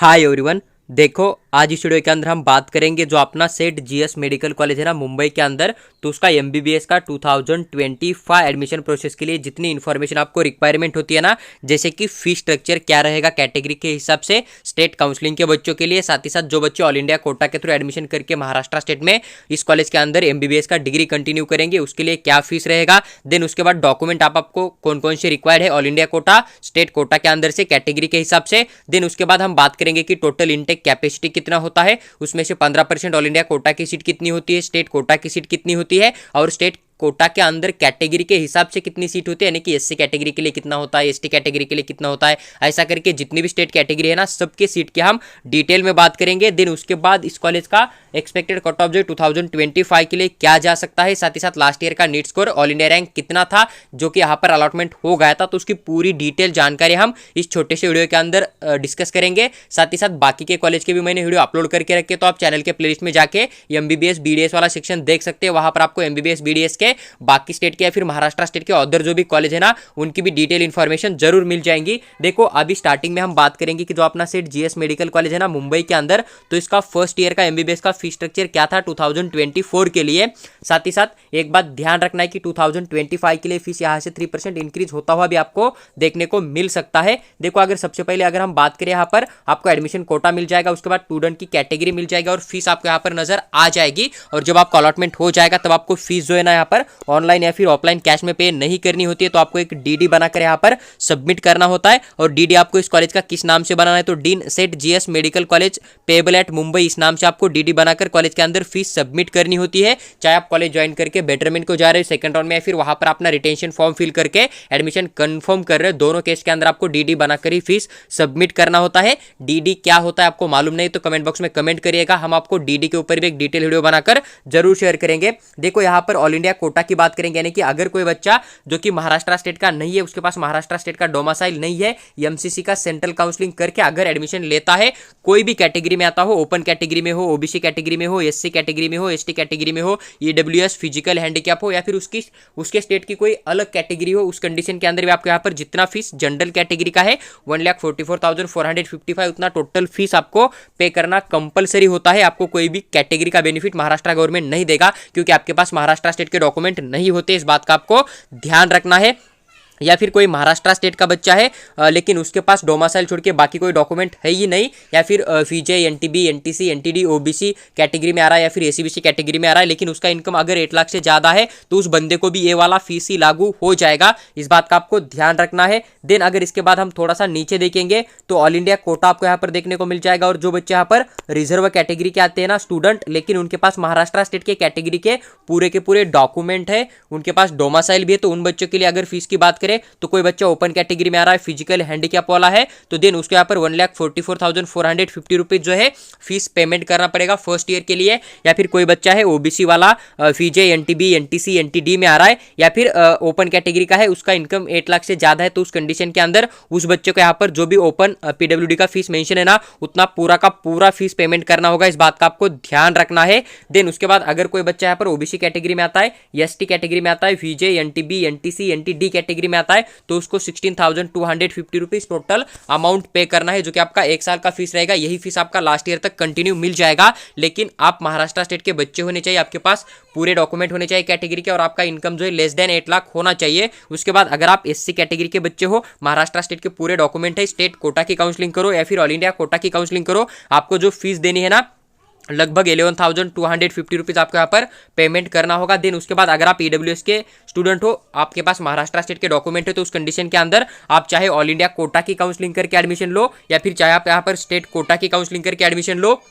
Hi everyone. देखो, आज इस वीडियो के अंदर हम बात करेंगे जो अपना सेठ जीएस मेडिकल कॉलेज है ना मुंबई के अंदर, तो उसका एमबीबीएस का 2025 एडमिशन प्रोसेस के लिए जितनी इन्फॉर्मेशन आपको रिक्वायरमेंट होती है ना, जैसे कि फी स्ट्रक्चर क्या रहेगा कैटेगरी के हिसाब से, स्टेट काउंसलिंग के बच्चों के लिए, साथ ही साथ जो बच्चे ऑल इंडिया कोटा के थ्रू एडमिशन करके महाराष्ट्र स्टेट में इस कॉलेज के अंदर एमबीबीएस का डिग्री कंटिन्यू करेंगे, उसके लिए क्या फीस रहेगा। देन उसके बाद डॉक्यूमेंट आपको कौन कौन से रिक्वायर्ड है all India quota, state quota के अंदर से कैटेगरी के हिसाब से। देन उसके बाद हम बात करेंगे कि टोटल इनटेक कैपेसिटी कितना होता है, उसमें से 15% ऑल इंडिया कोटा की सीट कितनी होती है, स्टेट कोटा की सीट कितनी होती है, और स्टेट कोटा के अंदर कैटेगरी के हिसाब से कितनी सीट होती है, यानी कि एससी कैटेगरी के लिए कितना होता है, एसटी कैटेगरी के लिए कितना होता है, ऐसा करके जितनी भी स्टेट कैटेगरी है ना सबके सीट की हम डिटेल में बात करेंगे। देन उसके बाद इस कॉलेज का एक्सपेक्टेड कट ऑफ जो 2025 के लिए क्या जा सकता है, साथ ही साथ लास्ट ईयर का NEET score all India rank कितना था जो कि यहाँ पर अलॉटमेंट हो गया था, तो उसकी पूरी डिटेल जानकारी हम इस छोटे से वीडियो के अंदर डिस्कस करेंगे। साथ ही साथ बाकी के कॉलेज के भी मैंने वीडियो अपलोड करके रखे, तो आप चैनल के प्लेलिस्ट में जाके एमबीबीएस बीडीएस वाला सेक्शन देख सकते हैं। वहां पर आपको एमबीबीएस बीडीएस के बाकी स्टेट के या फिर महाराष्ट्र स्टेट के अदर जो भी कॉलेज है ना उनकी भी डिटेल इन्फॉर्मेशन जरूर मिल जाएंगी। देखो, अभी स्टार्टिंग में हम बात करेंगे कि जो अपना सेठ जीएस मेडिकल कॉलेज है ना मुंबई के अंदर, तो इसका फर्स्ट ईयर का एमबीबीएस का फी स्ट्रक्चर क्या था 2024 के लिए। साथ ही साथ एक बात ध्यान रखना है कि 2025 के लिए फीस यहाँ से 3% इंक्रीज होता हुआ भी आपको देखने को मिल सकता है। देखो, अगर सबसे पहले अगर हम बात करें यहाँ पर आपको एडमिशन कोटा मिल जाएगा, उसके बाद स्टूडेंट की कैटेगरी मिल जाएगा और फीस आपको यहाँ पर नजर आ जाएगी। और जब आपका अलॉटमेंट हो जाएगा तब आपको फीस जो है ना यहाँ पर ऑनलाइन या फिर ऑफलाइन कैश में पे नहीं करनी होती है, तो आपको एक डीडी बनाकर यहाँ पर सबमिट करना होता है। और डीडी आपको इस कॉलेज का किस नाम से बनाना है, तो डीन सेठ GS medical college payable eight Mumbai, इस नाम से आपको डीडी बनाकर कॉलेज के अंदर फीस सबमिट करनी होती है। चाहे आप कॉलेज ज्वाइन करके बेटरमेंट को जा रहे हो सेकंड राउंड में, या फिर वहां पर अपना रिटेंशन फॉर्म फिल करके एडमिशन कंफर्म कर रहे हो, दोनों केस के अंदर आपको डीडी बनाकर ही फीस सबमिट करना होता है। डीडी क्या होता है आपको मालूम नहीं तो कमेंट बॉक्स में कमेंट करिएगा, हम आपको डीडी के ऊपर भी एक डिटेल वीडियो बनाकर जरूर शेयर करेंगे। देखो, यहाँ पर ऑल इंडिया कोटा की बात करेंगे, यानी कि अगर कोई बच्चा जो कि महाराष्ट्र स्टेट का नहीं है, उसके पास महाराष्ट्र स्टेट का डोमिसाइल नहीं है, एमसीसी का सेंट्रल काउंसलिंग करके अगर एडमिशन लेता है, कोई भी कैटेगरी में आता हो, ओपन कैटेगरी में हो, ओबीसी कैटेगरी में हो, एससी कैटेगरी में हो, एसटी कैटेगरी में हो, ईडब्ल्यूएस फिजिकल हैंडीकैप हो, या फिर उसके स्टेट की कोई अलग कैटेगरी हो, उस कंडीशन के अंदर भी आपको यहाँ पर जितना फीस जनरल कैटेगरी का है 1,44,455 उतना टोटल फीस आपको पे करना कंपलसरी होता है। आपको कोई भी कैटेगरी का बेनिफिट महाराष्ट्र गवर्नमेंट नहीं देगा, क्योंकि आपके पास महाराष्ट्र स्टेट के डॉक्यूमेंट नहीं होते, इस बात का आपको ध्यान रखना है। या फिर कोई महाराष्ट्र स्टेट का बच्चा है लेकिन उसके पास डोमिसाइल छोड़ के बाकी कोई डॉक्यूमेंट है ही नहीं, या फिर फीजे, NTB, NTC, NTD, OBC category में आ रहा है या फिर एसीबीसी कैटेगरी में आ रहा है, लेकिन उसका इनकम अगर 8 लाख से ज़्यादा है तो उस बंदे को भी ये वाला फीस ही लागू हो जाएगा, इस बात का आपको ध्यान रखना है। देन अगर इसके बाद हम थोड़ा सा नीचे देखेंगे तो ऑल इंडिया कोटा आपको यहाँ पर देखने को मिल जाएगा। और जो बच्चे यहाँ पर रिजर्व कैटेगरी के आते हैं ना स्टूडेंट, लेकिन उनके पास महाराष्ट्र स्टेट के कैटेगरी के पूरे डॉक्यूमेंट है, उनके पास डोमिसाइल भी है, तो उन बच्चों के लिए अगर फीस की बात करें तो कोई बच्चा ओपन कैटेगरी में आ रहा है, फिजिकल हैंडीकैप वाला है, तो देन उसको यहाँ पर 1,44,450 रुपीज जो है फीस पेमेंट करना पड़ेगा फर्स्ट ईयर के लिए। या फिर कोई बच्चा है ओबीसी वाला, फीजे, एनटीबी, एनटीसी, एनटीडी में आ रहा है, या फिर ओपन कैटेगरी का है, उसका इनकम 8 लाख से ज्यादा है, तो उस कंडीशन के अंदर उस बच्चे को यहाँ पर जो भी ओपन पीडब्ल्यूडी का फीस मेंशन है ना उतना पूरा का पूरा फीस पेमेंट करना होगा, इस बात का आपको ध्यान रखना है। देन उसके बाद अगर कोई बच्चा यहाँ पर ओबीसी कैटेगरी में आता है, एसटी कैटेगरी में आता है, फीजे, एनटीबी, एनटीसी, एनटीडी कैटेगरी में आता है, तो उसको 16,250 रुपीज टोटल अमाउंट पे करना है, जो कि आपका 1 साल का फीस रहेगा। यही फीस आपका लास्ट ईयर तक कंटिन्यू मिल जाएगा, लेकिन आप महाराष्ट्र स्टेट के बच्चे होने चाहिए, आपके पास पूरे डॉक्यूमेंट होने चाहिए कैटेगरी के, और आपका इनकम जो है लेस देन 8 लाख होना चाहिए। उसके बाद अगर आप एससी कैटेगरी के बच्चे हो, महाराष्ट्र स्टेट के पूरे डॉक्यूमेंट है, स्टेट कोटा की काउंसलिंग करो या फिर ऑल इंडिया कोटा की काउंसलिंग करो, आपको जो फीस देनी है ना लगभग 11,250 रुपीज़ आपको यहाँ पर पेमेंट करना होगा। देन उसके बाद अगर आप ईडब्ल्यूएस के स्टूडेंट हो, आपके पास महाराष्ट्र स्टेट के डॉक्यूमेंट है, तो उस कंडीशन के अंदर आप चाहे ऑल इंडिया कोटा की काउंसलिंग करके एडमिशन लो या फिर चाहे आप यहाँ पर स्टेट कोटा की काउंसलिंग करके एडमिशन लो,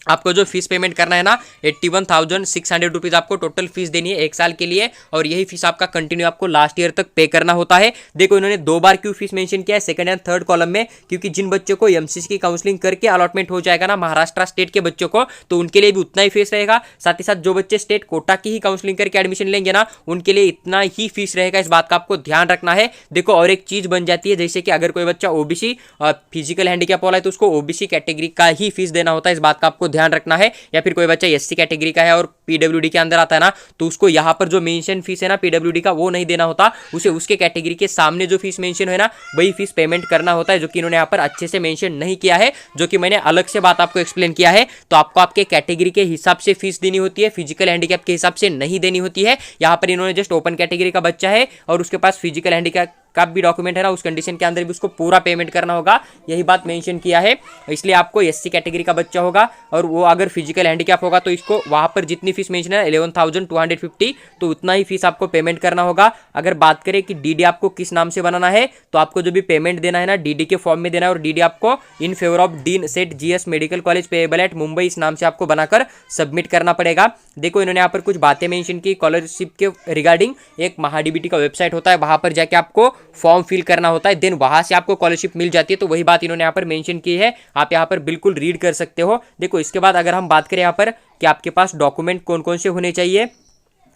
आपको जो फीस पेमेंट करना है ना 81,600 रुपीज़ आपको टोटल फीस देनी है 1 साल के लिए, और यही फीस आपका कंटिन्यू आपको लास्ट ईयर तक पे करना होता है। देखो, इन्होंने 2 बार क्यों फीस मेंशन किया है सेकंड एंड थर्ड कॉलम में, क्योंकि जिन बच्चों को एमसीसी की काउंसलिंग करके अलॉटमेंट हो जाएगा ना महाराष्ट्र स्टेट के बच्चों को, तो उनके लिए भी उतना ही फीस रहेगा। साथ ही साथ जो बच्चे स्टेट कोटा की ही काउंसलिंग करके एडमिशन लेंगे ना उनके लिए इतना ही फीस रहेगा, इस बात का आपको ध्यान रखना है। देखो, और एक चीज बन जाती है, जैसे कि अगर कोई बच्चा ओबीसी फिजिकल हैंडीकैप वाला है तो उसको ओबीसी कैटेगरी का ही फीस देना होता है, इस बात का आपको ध्यान रखना है। या फिर कोई बच्चा एससी कैटेगरी का है और पीडब्ल्यूडी के अंदर आता है ना, तो उसको यहाँ पर जो मेंशन फीस है ना पीडब्ल्यूडी का वो नहीं देना होता, उसे उसके कैटेगरी के सामने जो फीस मेंशन है ना वही फीस पेमेंट करना होता है, जो कि इन्होंने यहाँ पर अच्छे से मेंशन नहीं किया है, जो कि मैंने अलग से बात आपको एक्सप्लेन किया है। तो आपको आपके कैटेगरी के हिसाब से फीस देनी होती है, फिजिकल हैंडीकैप के हिसाब से नहीं देनी होती है। यहाँ पर इन्होंने जस्ट ओपन कैटेगरी का बच्चा है और उसके पास फिजिकल हैंडीकैप का भी डॉक्यूमेंट है ना, उस कंडीशन के अंदर भी उसको पूरा पेमेंट करना होगा, यही बात मेंशन किया है। इसलिए आपको एससी कैटेगरी का बच्चा होगा और वो अगर फिजिकल हैंडीकैप होगा तो इसको वहाँ पर जितनी फीस मेंशन है 11,250, तो उतना ही फीस आपको पेमेंट करना होगा। अगर बात करें कि डीडी आपको किस नाम से बनाना है, तो आपको जो भी पेमेंट देना है ना डीडी के फॉर्म में देना है, और डीडी आपको in favour of dean set GS medical college payable eight Mumbai इस नाम से आपको बनाकर सबमिट करना पड़ेगा। देखो इन्होंने यहाँ पर कुछ बातें मेंशन की स्कॉलरशिप के रिगार्डिंग। एक महाडीबीटी का वेबसाइट होता है, वहां पर जाके आपको फॉर्म फिल करना होता है, देन वहां से आपको स्कॉलरशिप मिल जाती है। तो वही बात इन्होंने यहाँ पर मेंशन की है, आप यहाँ पर बिल्कुल रीड कर सकते हो। देखो इसके बाद अगर हम बात करें यहाँ पर कि आपके पास डॉक्यूमेंट कौन कौन से होने चाहिए,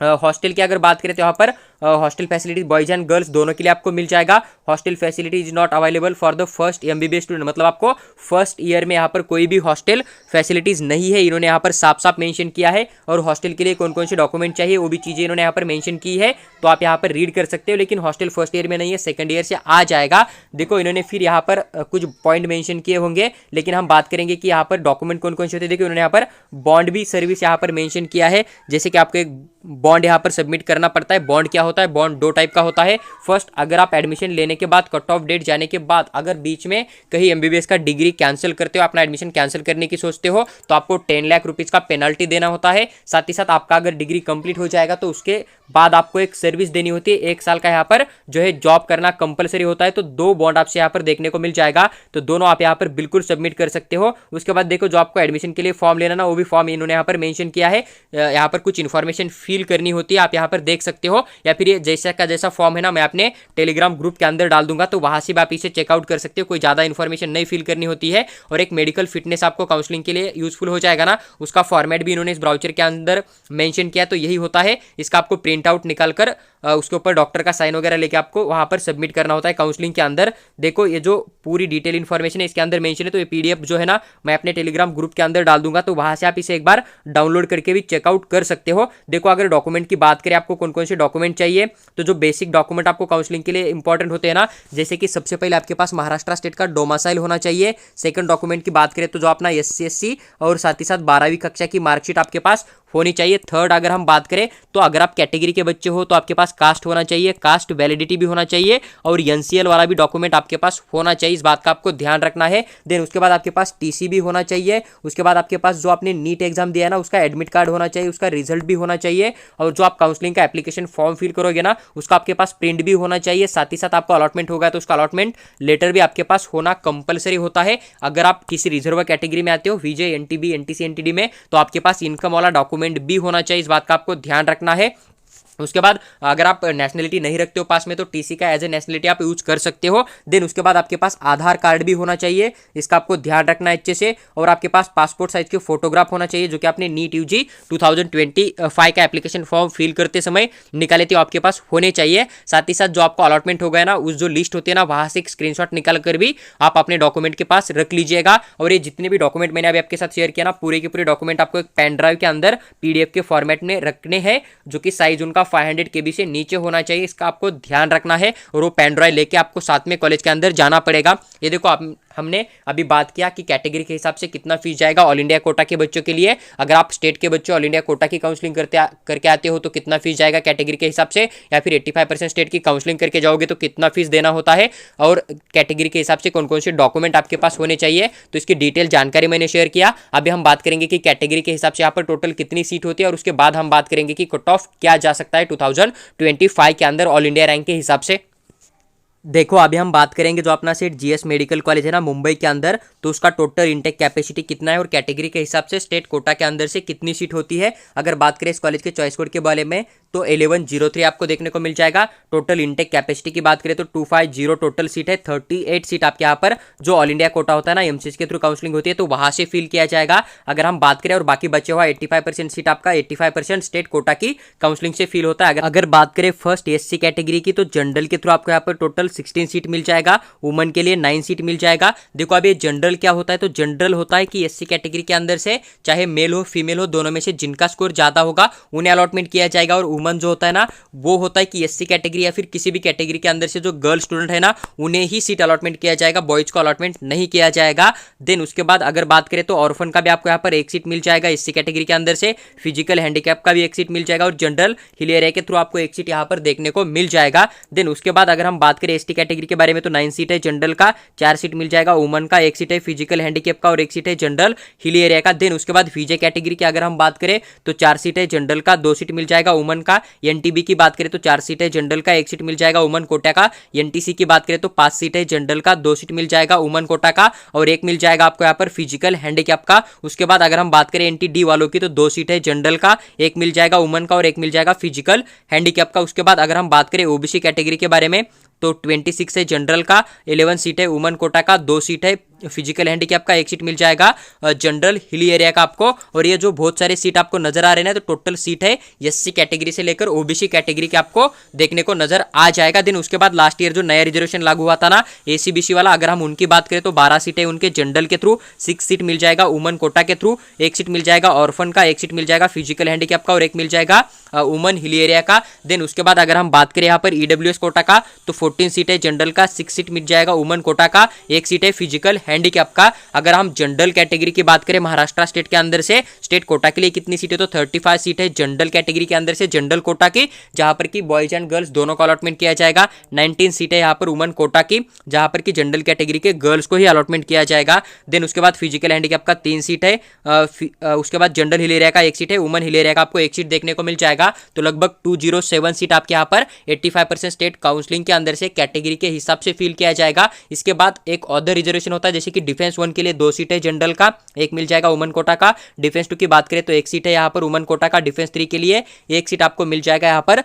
हॉस्टल की अगर बात करें तो यहाँ पर hostel facilities boys and girls दोनों के लिए आपको मिल जाएगा। Hostel facility is not available for the first MBBS student, मतलब आपको फर्स्ट ईयर में यहाँ पर कोई भी हॉस्टल फैसिलिटीज नहीं है, इन्होंने यहाँ पर साफ साफ मेंशन किया है। और हॉस्टल के लिए कौन कौन से डॉक्यूमेंट चाहिए वो भी चीज़ें इन्होंने यहाँ पर मेंशन की है, तो आप यहाँ पर रीड कर सकते हो। लेकिन हॉस्टल फर्स्ट ईयर में नहीं है, सेकंड ईयर से आ जाएगा। देखो इन्होंने फिर यहाँ पर कुछ पॉइंट मेंशन किए होंगे, लेकिन हम बात करेंगे कि यहाँ पर डॉक्यूमेंट कौन कौन से होते हैं। देखो इन्होंने यहाँ पर बॉन्ड भी सर्विस यहाँ पर मेंशन किया है, जैसे कि आपको एक बॉन्ड यहाँ पर सबमिट करना पड़ता है। बॉन्ड क्या होता है, बॉन्ड दो टाइप का होता है। फर्स्ट, अगर आप एडमिशन लेने के बाद कट ऑफ डेट जाने के बाद अगर बीच में कहीं एमबीबीएस का डिग्री कैंसिल करते हो, अपना एडमिशन कैंसिल करने की सोचते हो, तो आपको 10 लाख रुपीज़ का पेनल्टी देना होता है। साथ ही साथ आपका अगर डिग्री कंप्लीट हो जाएगा तो उसके बाद आपको एक सर्विस देनी होती है, 1 साल का यहाँ पर जो है जॉब करना कंपलसरी होता है। तो 2 बॉन्ड आपसे यहाँ पर देखने को मिल जाएगा, तो दोनों आप यहाँ पर बिल्कुल सबमिट कर सकते हो। उसके बाद देखो जो आपको एडमिशन के लिए फॉर्म लेना ना, वो भी फॉर्म इन्होंने यहाँ पर मेंशन किया है। यहाँ पर कुछ इन्फॉर्मेशन फिल करनी होती है, आप यहाँ पर देख सकते हो, या फिर ये जैसा का जैसा फॉर्म है ना मैं अपने टेलीग्राम ग्रुप के अंदर डाल दूंगा, तो वहां से भी आप इसे चेकआउट कर सकते हो। कोई ज़्यादा इन्फॉर्मेशन नहीं फिल करनी होती है। और एक मेडिकल फिटनेस आपको काउंसलिंग के लिए यूजफुल हो जाएगा ना, उसका फॉर्मेट भी इन्होंने इस ब्राउचर के अंदर मेंशन किया, तो यही होता है। इसका आपको प्रिंट आउट निकाल कर उसके ऊपर डॉक्टर का साइन वगैरह लेके आपको वहां पर सबमिट करना होता है काउंसलिंग के अंदर। देखो ये जो पूरी डिटेल इन्फॉर्मेशन है इसके अंदर मेंशन है, तो ये पीडीएफ जो है ना मैं अपने टेलीग्राम ग्रुप के अंदर डाल दूंगा, तो वहां से आप इसे एक बार डाउनलोड करके भी चेकआउट कर सकते हो। देखो अगर डॉक्यूमेंट की बात करें आपको कौन कौन से डॉक्यूमेंट चाहिए, तो जो बेसिक डॉक्यूमेंट आपको काउंसलिंग के लिए इंपॉर्टेंट होते हैं ना, जैसे कि सबसे पहले आपके पास महाराष्ट्र स्टेट का डोमासाइल होना चाहिए। सेकंड डॉक्यूमेंट की बात करें तो जो अपना एससी और साथ ही साथ 12वीं कक्षा की मार्कशीट आपके पास होनी चाहिए। थर्ड, अगर हम बात करें तो अगर आप कैटेगरी के बच्चे हो तो आपके पास कास्ट होना चाहिए, कास्ट वैलिडिटी भी होना चाहिए, और एनसीएल वाला भी डॉक्यूमेंट आपके पास होना चाहिए, इस बात का आपको ध्यान रखना है। देन उसके बाद आपके पास टीसी भी होना चाहिए। उसके बाद आपके पास जो आपने नीट एग्जाम दिया है ना उसका एडमिट कार्ड होना चाहिए, उसका रिजल्ट भी होना चाहिए, और जो आप काउंसलिंग का एप्लीकेशन फॉर्म फिल करोगे ना उसका आपके पास प्रिंट भी होना चाहिए। साथ ही साथ आपको अलॉटमेंट होगा तो उसका अलॉटमेंट लेटर भी आपके पास होना कंपलसरी होता है। अगर आप किसी रिजर्व कैटेगरी में आते हो, विजय, एनटीबी, एनटीसी, एनटीडी में, तो आपके पास इनकम वाला डॉक्यूमेंट भी होना चाहिए, इस बात का आपको ध्यान रखना है। उसके बाद अगर आप नेशनलिटी नहीं रखते हो पास में तो टीसी का एज ए नेशनलिटी आप यूज कर सकते हो। देन उसके बाद आपके पास आधार कार्ड भी होना चाहिए, इसका आपको ध्यान रखना है अच्छे से। और आपके पास पासपोर्ट साइज के फोटोग्राफ होना चाहिए, जो कि आपने नीट यूजी 2025 का एप्लीकेशन फॉर्म फिल करते समय निकाले थे, आपके पास होने चाहिए। साथ ही साथ जो आपको अलॉटमेंट हो गया ना उस जो लिस्ट होती है ना वहां से एक स्क्रीनशॉट निकाल कर भी आप अपने डॉक्यूमेंट के पास रख लीजिएगा। और ये जितने भी डॉक्यूमेंट मैंने अभी आपके साथ शेयर किया ना, पूरे के पूरे डॉक्यूमेंट आपको एक पेन ड्राइव के अंदर पीडीएफ के फॉर्मेट में रखने हैं, जो कि साइज उनका 500 KB से नीचे होना चाहिए, इसका आपको ध्यान रखना है। और वो पेन ड्राइव लेके आपको साथ में कॉलेज के अंदर जाना पड़ेगा। ये देखो हमने अभी बात किया कि कैटेगरी के हिसाब से कितना फीस जाएगा ऑल इंडिया कोटा के बच्चों के लिए। अगर आप स्टेट के बच्चों ऑल इंडिया कोटा की काउंसलिंग करके आते हो तो कितना फीस जाएगा कैटेगरी के हिसाब से, या फिर 85% स्टेट की काउंसलिंग करके जाओगे तो कितना फीस देना होता है, और कैटेगरी के हिसाब से कौन कौन से डॉक्यूमेंट आपके पास होने चाहिए, तो इसकी डिटेल जानकारी मैंने शेयर किया। अभी हम बात करेंगे कि कैटेगरी के हिसाब से यहाँ पर टोटल कितनी सीट होती है, और उसके बाद हम बात करेंगे कि कट ऑफ क्या जा सकता है 2025 के अंदर ऑल इंडिया रैंक के हिसाब से। देखो अभी हम बात करेंगे जो अपना सेट जीएस मेडिकल कॉलेज है ना मुंबई के अंदर, तो उसका टोटल इंटेक कैपेसिटी कितना है और कैटेगरी के हिसाब से स्टेट कोटा के अंदर से कितनी सीट होती है। अगर बात करें इस कॉलेज के चॉइस कोड के बारे में तो 1103 आपको देखने को मिल जाएगा। टोटल इनटेक कैपेसिटी की बात करें तो 250 टोटल सीट है। 38 सीट आपके यहाँ पर जो ऑल इंडिया कोटा होता है ना, एमसीएस के थ्रू काउंसलिंग होती है, तो वहां से फिल किया जाएगा अगर हम बात करें। और बाकी बचे हुआ 85% सीट आपका 85% स्टेट कोटा की काउंसलिंग से फिल होता है। अगर बात करें फर्स्ट एससी कैटेगरी की, तो जनरल के थ्रू आपको यहाँ पर टोटल 16 सीट मिल जाएगा, वुमेन के लिए 9 सीट मिल जाएगा। देखो अब ये जनरल क्या होता है, तो जनरल होता है कि एससी कैटेगरी के अंदर से चाहे मेल हो फीमेल हो, दोनों में से जिनका स्कोर ज्यादा होगा उन्हें अलॉटमेंट किया जाएगा। और वुमन जो होता है ना, वो होता है कि एससी कैटेगरी या फिर किसी भी कैटेगरी के अंदर से जो गर्ल स्टूडेंट है ना, उन्हें ही सीट अलॉटमेंट किया जाएगा, बॉयज को अलॉटमेंट नहीं किया जाएगा। देन उसके बाद अगर बात करें तो ऑर्फन का भी आपको यहाँ पर एक सीट मिल जाएगा एससी कैटेगरी के अंदर से, फिजिकल हैंडीकैप का भी एक सीट मिल जाएगा, और जनरल हिल एरिया के थ्रू आपको एक सीट यहाँ पर देखने को मिल जाएगा। देन उसके बाद अगर हम बात करें एसटी कैटेगरी के बारे में, तो 9 सीट है जनरल का, 4 सीट मिल जाएगा, वुमन का 1 सीट है, फिजिकल हैंडीकैप का और 1 सीट है जनरल हिल एरिया का। देन उसके बाद फीजे कैटेगरी की अगर हम बात करें तो 4 सीट है जनरल का, 2 सीट मिल जाएगा वुमन का। एनटीबी की बात करें तो 4 सीट है जनरल का, 1 सीट मिल जाएगा वुमन कोटा का। एनटीसी की बात करें तो 5 सीट है जनरल का, 2 सीट मिल जाएगा वुमन कोटा का और 1 मिल जाएगा आपको यहाँ पर फिजिकल हैंडीकैप का। उसके बाद अगर हम बात करें एनटीडी वालों की, तो 2 सीट है जनरल का, 1 मिल जाएगा वुमन का और 1 मिल जाएगा फिजिकल हैंडीकैप का। उसके बाद अगर हम बात करें ओबीसी कैटेगरी के बारे में, तो 26 है जनरल का, 11 सीट है वुमन कोटा का, 2 सीट है फिजिकल हैंडीकैप का, 1 सीट मिल जाएगा जनरल हिली एरिया का आपको। और ये जो बहुत सारे सीट आपको नजर आ रहे हैं, तो टोटल सीट है एससी कैटेगरी से लेकर ओबीसी कैटेगरी के आपको देखने को नजर आ जाएगा। दिन उसके बाद लास्ट ईयर जो नया रिजर्वेशन लागू हुआ था ना एसीबीसी वाला, अगर हम उनकी बात करें तो 12 सीट है उनके जनरल के थ्रू, 6 सीट मिल जाएगा वुमन कोटा के थ्रू, 1 सीट मिल जाएगा ऑर्फन का, 1 सीट मिल जाएगा फिजिकल हैंडीकैप का और 1 मिल जाएगा वुमन हिली एरिया का। देन उसके बाद अगर हम बात करें यहाँ पर ईडब्ल्यूएस कोटा का, तो 14 सीट है जनरल का, 6 सीट मिल जाएगा वुमन कोटा का, 1 सीट है फिजिकल हैंडीकैप का। अगर हम जनरल कैटेगरी की बात करें महाराष्ट्र स्टेट के अंदर से, स्टेट कोटा के लिए कितनी सीट है, तो 35 सीट है जनरल कैटेगरी के अंदर से जनरल कोटा की, जहां पर की बॉयज एंड गर्ल्स दोनों को अलॉटमेंट किया जाएगा। 19 सीट है यहाँ पर वुमन कोटा की, जहां पर की जनरल कैटेगरी के गर्ल्स को ही अलॉटमेंट किया जाएगा। देन उसके बाद फिजिकल हैंडीकैप का 3 सीट है, उसके बाद जनरल हिल एरिया का 1 सीट है, वुमन हिल एरिया का आपको 1 सीट देखने को मिल जाएगा। तो लगभग 207 सीट आपके यहाँ पर 85% स्टेट काउंसलिंग के अंदर से कैटेगरी के हिसाब से फिल किया जाएगा। इसके बाद एक अदर रिजर्वेशन होता है, जैसे कि डिफेंस 1 के लिए 2 सीट है जनरल का, 1 मिल जाएगा वुमन कोटा का। डिफेंस 2 की बात करें तो 1 सीट है यहाँ पर वुमन कोटा का। डिफेंस 3 के लिए 1 सीट आपको मिल जाएगा यहाँ पर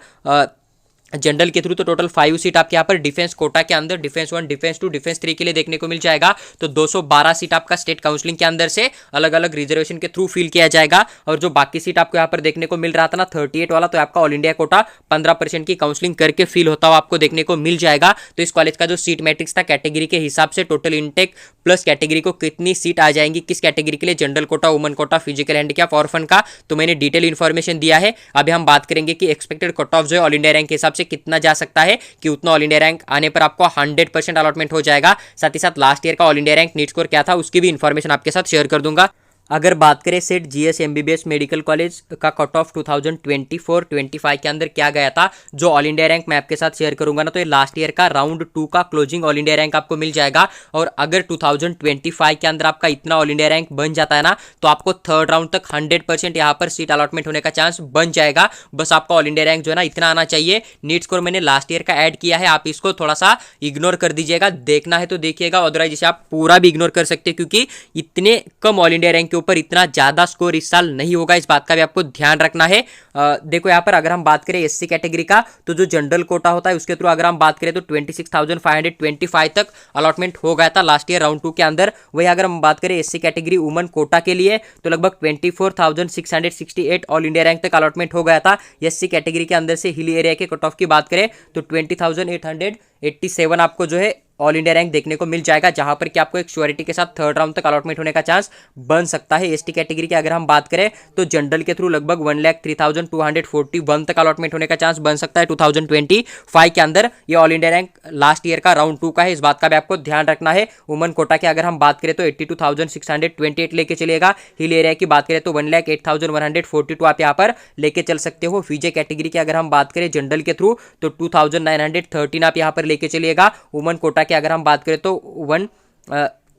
जनरल के थ्रू। तो टोटल 5 सीट आपके यहाँ पर डिफेंस कोटा के अंदर, डिफेंस 1, डिफेंस 2, डिफेंस 3 के लिए देखने को मिल जाएगा। तो 212 सीट आपका स्टेट काउंसलिंग के अंदर से अलग अलग रिजर्वेशन के थ्रू फिल किया जाएगा। और जो बाकी सीट आपको यहाँ पर देखने को मिल रहा था ना 38 वाला, तो आपका ऑल इंडिया कोटा 15% की काउंसलिंग करके फिल होता हुआ आपको देखने को मिल जाएगा। तो इस कॉलेज का जो सीट मैट्रिक्स था कैटेगरी के हिसाब से, टोटल इनटेक प्लस कैटेगरी को कितनी सीट आ जाएंगी, किस कैटेगरी के लिए, general quota, woman quota, physical handicap, orphan का, तो मैंने डिटेल इन्फॉर्मेशन दिया है। अभी हम बात करेंगे कि एक्सपेक्टेड कट ऑफ जो है ऑल इंडिया रैंक के हिसाब से कितना जा सकता है, कि उतना ऑल इंडिया रैंक आने पर आपको 100% अलॉटमेंट हो जाएगा। साथ ही साथ लास्ट ईयर का all India rank NEET score क्या था उसकी भी इन्फॉर्मेशन आपके साथ शेयर कर दूंगा। अगर बात करें set GS MBBS medical college का कट ऑफ 2024-25 के अंदर क्या गया था, जो ऑल इंडिया रैंक मैं आपके साथ शेयर करूंगा ना, तो ये लास्ट ईयर का राउंड 2 का क्लोजिंग ऑल इंडिया रैंक आपको मिल जाएगा। और अगर 2025 के अंदर आपका इतना ऑल इंडिया रैंक बन जाता है ना, तो आपको थर्ड राउंड तक 100% यहाँ पर सीट अलॉटमेंट होने का चांस बन जाएगा। बस आपका ऑल इंडिया रैंक जो है ना इतना आना चाहिए। नीट स्कोर मैंने लास्ट ईयर का ऐड किया है, आप इसको थोड़ा सा इग्नोर कर दीजिएगा, देखना है तो देखिएगा, अदरवाइज इसे आप पूरा भी इग्नोर कर सकते हैं, क्योंकि इतने कम ऑल इंडिया रैंक के ऊपर इतना ज्यादा स्कोर इस साल नहीं होगा, इस बात का भी आपको ध्यान रखना है। देखो यहाँ पर अगर हम बात करें एससी कैटेगरी का, तो जो जनरल कोटा होता है उसके थ्रू अगर हम बात करें तो 26,525 तक अलॉटमेंट हो गया था लास्ट ईयर राउंड 2 के अंदर। वही अगर हम बात करें एससी कैटेगरी वुमन कोटा के लिए, तो लगभग 24,668 ऑल इंडिया रैंक तक अलॉटमेंट हो गया था। एससी कैटेगरी के अंदर से हिली एरिया के कट ऑफ की बात करें तो 20,887 आपको जो है ऑल इंडिया रैंक देखने को मिल जाएगा, जहां पर कि आपको एक श्योरिटी के साथ थर्ड राउंड तक अलॉटमेंट होने का चांस बन सकता है। एसटी कैटेगरी की अगर हम बात करें तो जनरल के थ्रू लगभग 1,03,241 तक अलॉटमेंट होने का चांस बन सकता है 2025 के अंदर। ये all India rank last year का राउंड 2 का है, इस बात का भी आपको ध्यान रखना है। वुमन कोटा की अगर हम बात करें तो 82,628 लेके चलेगा। हिल एरिया की बात करें तो 1,08,142 आप यहाँ पर लेके चल सकते हो। फीजे कैटेगरी की अगर हम बात करें जनरल के थ्रू तो 2,913 आप यहाँ पर लेके चलिएगा। वुमन कोटा की अगर हम बात करें तो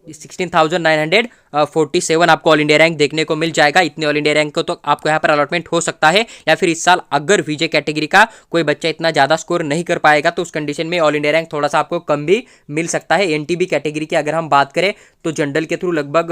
16,947 आपको ऑल इंडिया रैंक देखने को मिल जाएगा। इतने ऑल इंडिया रैंक को तो आपको यहाँ पर अलॉटमेंट हो सकता है, या फिर इस साल अगर विजय कैटेगरी का कोई बच्चा इतना ज़्यादा स्कोर नहीं कर पाएगा तो उस कंडीशन में ऑल इंडिया रैंक थोड़ा सा आपको कम भी मिल सकता है। एनटीबी कैटेगरी की अगर हम बात करें तो जनरल के थ्रू लगभग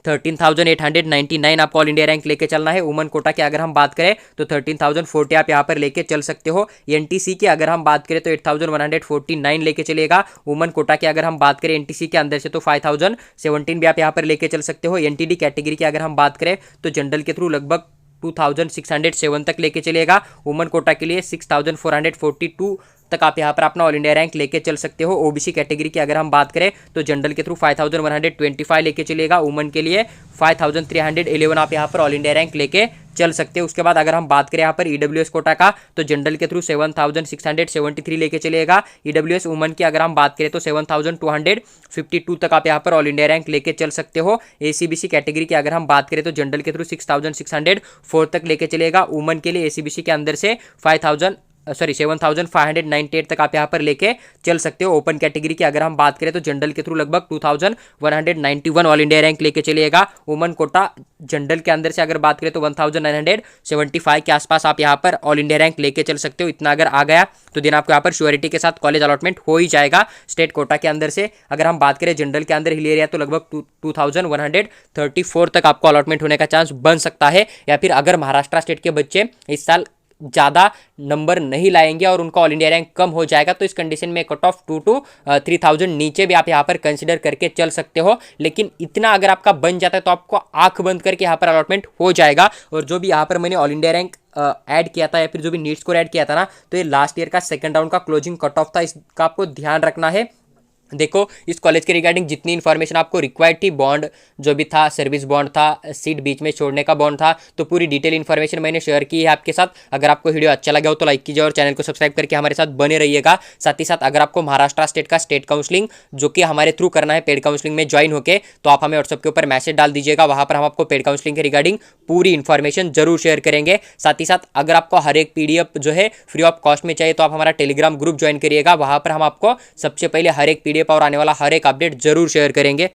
13,899 आपको ऑल इंडिया रैंक लेके चलना है। वुमन कोटा की अगर हम बात करें तो 13,040 आप यहाँ पर लेके चल सकते हो। एनटीसी की अगर हम बात करें तो 8,149 लेके चलेगा। वुमन कोटा की अगर हम बात करें एनटीसी के अंदर से तो 5,017 भी आप यहाँ पर लेके चल सकते हो। एनटीडी कैटेगरी की अगर हम बात करें तो जनरल के थ्रू लगभग 2,607 तक लेके चलेगा। वुमन कोटा के लिए 6,442 तक आप यहाँ पर अपना ऑल इंडिया रैंक लेके चल सकते हो। ओबीसी कैटेगरी की अगर हम बात करें तो जनरल के थ्रू 5,125 लेके चलेगा। वुमन के लिए 5,311 आप यहाँ पर ऑल इंडिया रैंक लेके चल सकते हो। उसके बाद अगर हम बात करें यहाँ पर ईडब्ल्यूएस कोटा का तो जनरल के थ्रू 7,673 लेके चलेगा। ईडब्ल्यूएस वुमन की अगर हम बात करें तो 7,252 तक आप यहाँ पर ऑल इंडिया रैंक लेके चल सकते हो। एसीबीसी कैटेगरी की अगर हम बात करें तो जनरल के थ्रू 6,604 तक लेके चलेगा। वुमन के लिए एसीबीसी के अंदर से 7,598 तक आप यहाँ पर लेके चल सकते हो। ओपन कैटेगरी की अगर हम बात करें तो जनरल के थ्रू लगभग 2,191 ऑल इंडिया रैंक लेके चलेगा। वुमन कोटा जनरल के अंदर से अगर बात करें तो 1,975 के आसपास आप यहाँ पर ऑल इंडिया रैंक लेके चल सकते हो। इतना अगर आ गया तो दिन आपको यहाँ पर श्योरिटी के साथ कॉलेज अलॉटमेंट हो ही जाएगा। स्टेट कोटा के अंदर से अगर हम बात करें जनरल के अंदर हिल एरिया तो लगभग 2,134 तक आपको अलॉटमेंट होने का चांस बन सकता है। या फिर अगर महाराष्ट्र स्टेट के बच्चे इस साल ज़्यादा नंबर नहीं लाएंगे और उनका ऑल इंडिया रैंक कम हो जाएगा तो इस कंडीशन में कट ऑफ 2 to 3,000 नीचे भी आप यहाँ पर कंसिडर करके चल सकते हो। लेकिन इतना अगर आपका बन जाता है तो आपको आंख बंद करके यहाँ पर अलॉटमेंट हो जाएगा। और जो भी यहाँ पर मैंने ऑल इंडिया रैंक ऐड किया था या फिर जो भी नीट स्कोर ऐड किया था ना तो ये लास्ट ईयर का सेकंड राउंड का क्लोजिंग कट ऑफ था। इसका आपको ध्यान रखना है। देखो इस कॉलेज के रिगार्डिंग जितनी इन्फॉर्मेशन आपको रिक्वायर्ड थी, बॉन्ड जो भी था, सर्विस बॉन्ड था, सीट बीच में छोड़ने का बॉन्ड था, तो पूरी डिटेल इन्फॉर्मेशन मैंने शेयर की है आपके साथ। अगर आपको वीडियो अच्छा लगा हो तो लाइक कीजिए और चैनल को सब्सक्राइब करके हमारे साथ बने रहिएगा। साथ ही साथ अगर आपको महाराष्ट्र स्टेट का स्टेट काउंसलिंग जो कि हमारे थ्रू करना है पेड काउंसलिंग में ज्वाइन होके तो आप हमें व्हाट्सएप के ऊपर मैसेज डाल दीजिएगा। वहाँ पर हम आपको पेड काउंसलिंग के रिगार्डिंग पूरी इन्फॉर्मेशन जरूर शेयर करेंगे। साथ ही साथ अगर आपको हर एक PDF जो है फ्री ऑफ कॉस्ट में चाहिए तो आप हमारा टेलीग्राम ग्रुप ज्वाइन करिएगा। वहाँ पर हम आपको सबसे पहले हर एक PDF और आने वाला हर एक अपडेट जरूर शेयर करेंगे।